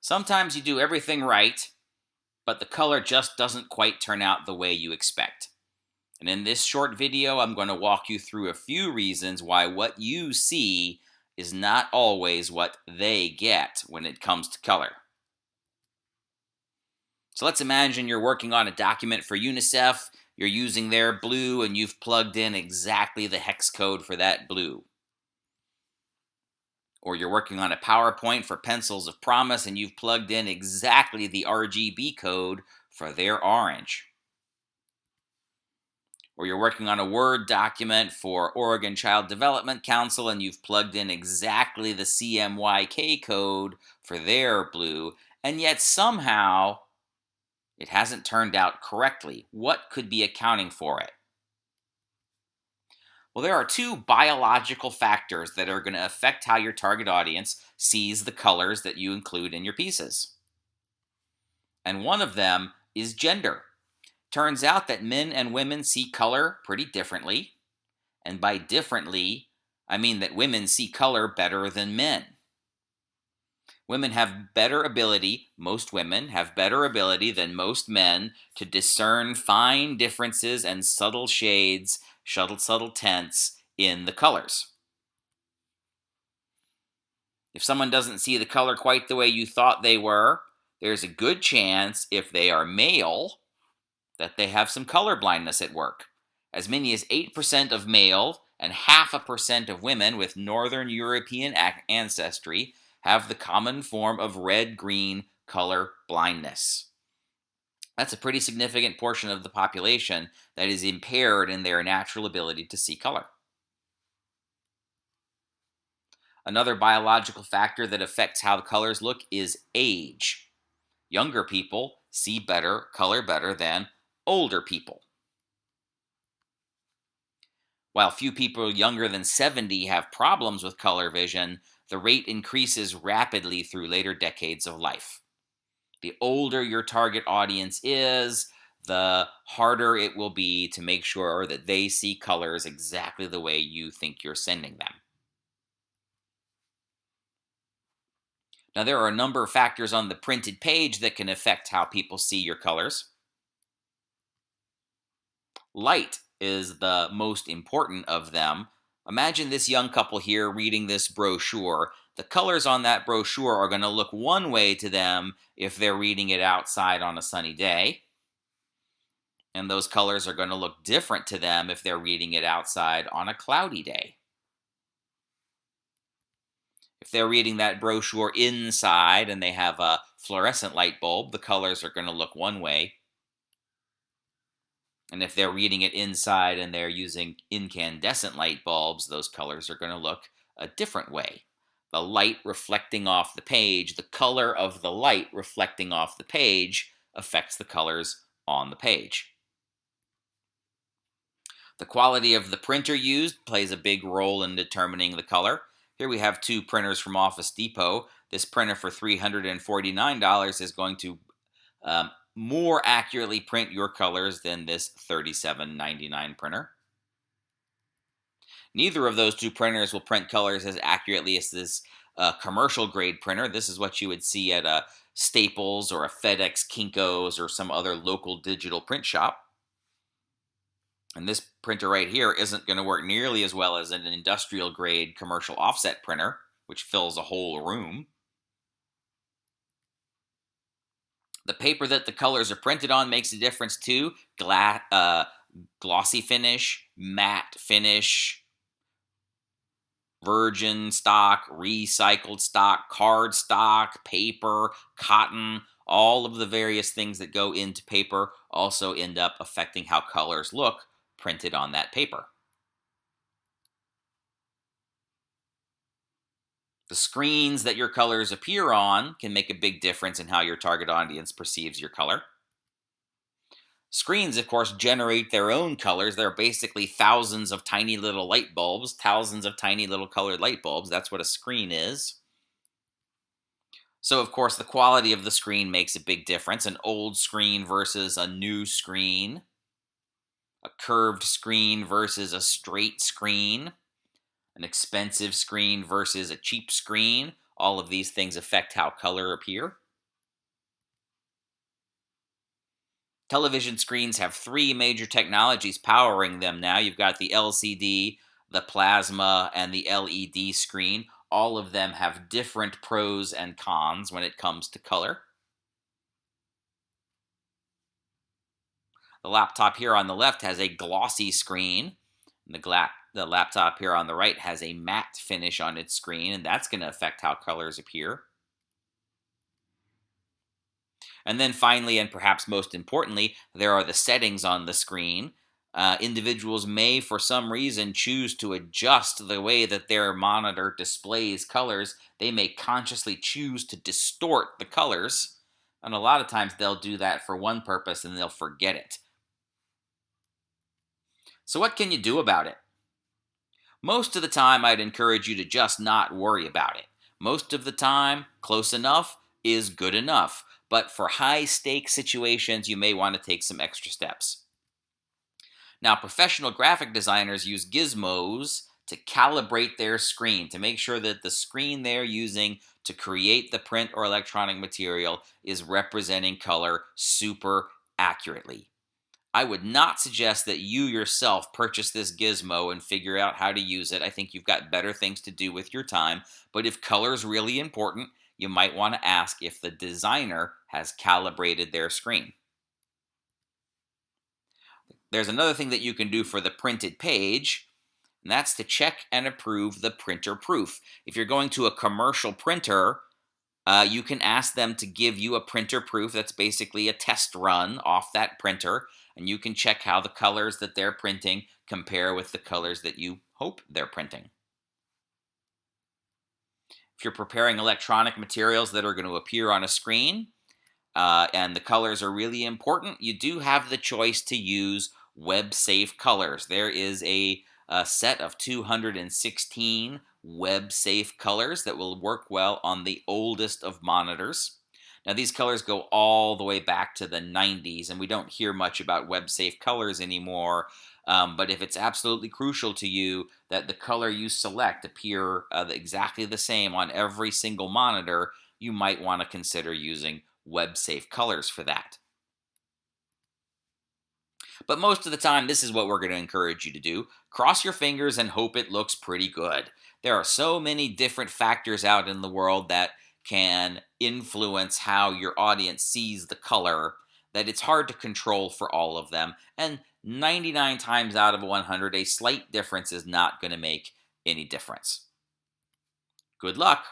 Sometimes you do everything right, but the color just doesn't quite turn out the way you expect. And in this short video, I'm going to walk you through a few reasons why what you see is not always what they get when it comes to color. So let's imagine you're working on a document for UNICEF, you're using their blue, and you've plugged in exactly the hex code for that blue. Or you're working on a PowerPoint for Pencils of Promise and you've plugged in exactly the RGB code for their orange. Or you're working on a Word document for Oregon Child Development Council and you've plugged in exactly the CMYK code for their blue, and yet somehow it hasn't turned out correctly. What could be accounting for it? Well, there are two biological factors that are going to affect how your target audience sees the colors that you include in your pieces. And one of them is gender. Turns out that men and women see color pretty differently. And by differently, I mean that women see color better than men. Most women have better ability than most men to discern fine differences and subtle shades, subtle tints in the colors. If someone doesn't see the color quite the way you thought they were, there's a good chance, if they are male, that they have some color blindness at work. As many as 8% of male and 0.5% of women with Northern European ancestry have the common form of red-green color blindness. That's a pretty significant portion of the population that is impaired in their natural ability to see color. Another biological factor that affects how the colors look is age. Younger people see color better than older people. While few people younger than 70 have problems with color vision, the rate increases rapidly through later decades of life. The older your target audience is, the harder it will be to make sure that they see colors exactly the way you think you're sending them. Now, there are a number of factors on the printed page that can affect how people see your colors. Light is the most important of them. Imagine this young couple here reading this brochure. The colors on that brochure are going to look one way to them if they're reading it outside on a sunny day. And those colors are going to look different to them if they're reading it outside on a cloudy day. If they're reading that brochure inside and they have a fluorescent light bulb, the colors are going to look one way. And if they're reading it inside and they're using incandescent light bulbs, those colors are going to look a different way. The light reflecting off the page, the color of the light reflecting off the page affects the colors on the page. The quality of the printer used plays a big role in determining the color. Here we have two printers from Office Depot. This printer for $349 is going to more accurately print your colors than this $37.99 printer. Neither of those two printers will print colors as accurately as this commercial grade printer. This is what you would see at a Staples or a FedEx, Kinko's, or some other local digital print shop. And this printer right here isn't going to work nearly as well as an industrial grade commercial offset printer, which fills a whole room. The paper that the colors are printed on makes a difference too. Glossy finish, matte finish, virgin stock, recycled stock, card stock, paper, cotton, all of the various things that go into paper also end up affecting how colors look printed on that paper. The screens that your colors appear on can make a big difference in how your target audience perceives your color. Screens, of course, generate their own colors. They're basically thousands of tiny little light bulbs, thousands of tiny little colored light bulbs. That's what a screen is. So, of course, the quality of the screen makes a big difference. An old screen versus a new screen. A curved screen versus a straight screen. An expensive screen versus a cheap screen. All of these things affect how color appear. Television screens have three major technologies powering them now. You've got the LCD, the plasma, and the LED screen. All of them have different pros and cons when it comes to color. The laptop here on the left has a glossy screen. The laptop here on the right has a matte finish on its screen, and that's going to affect how colors appear. And then finally, and perhaps most importantly, there are the settings on the screen. Individuals may, for some reason, choose to adjust the way that their monitor displays colors. They may consciously choose to distort the colors. And a lot of times they'll do that for one purpose and they'll forget it. So, what can you do about it? Most of the time, I'd encourage you to just not worry about it. Most of the time, close enough is good enough. But for high stake situations, you may want to take some extra steps. Now, professional graphic designers use gizmos to calibrate their screen to make sure that the screen they're using to create the print or electronic material is representing color super accurately. I would not suggest that you yourself purchase this gizmo and figure out how to use it. I think you've got better things to do with your time. But if color is really important, you might want to ask if the designer has calibrated their screen. There's another thing that you can do for the printed page, and that's to check and approve the printer proof. If you're going to a commercial printer, you can ask them to give you a printer proof. That's basically a test run off that printer, and you can check how the colors that they're printing compare with the colors that you hope they're printing. If you're preparing electronic materials that are going to appear on a screen, and the colors are really important, you do have the choice to use web-safe colors. There is a set of 216 web-safe colors that will work well on the oldest of monitors. Now, these colors go all the way back to the 90s, and we don't hear much about web-safe colors anymore. But if it's absolutely crucial to you that the color you select appear exactly the same on every single monitor, you might want to consider using web-safe colors for that. But most of the time, this is what we're going to encourage you to do. Cross your fingers and hope it looks pretty good. There are so many different factors out in the world that can influence how your audience sees the color that it's hard to control for all of them. And 99 times out of 100, a slight difference is not going to make any difference. Good luck.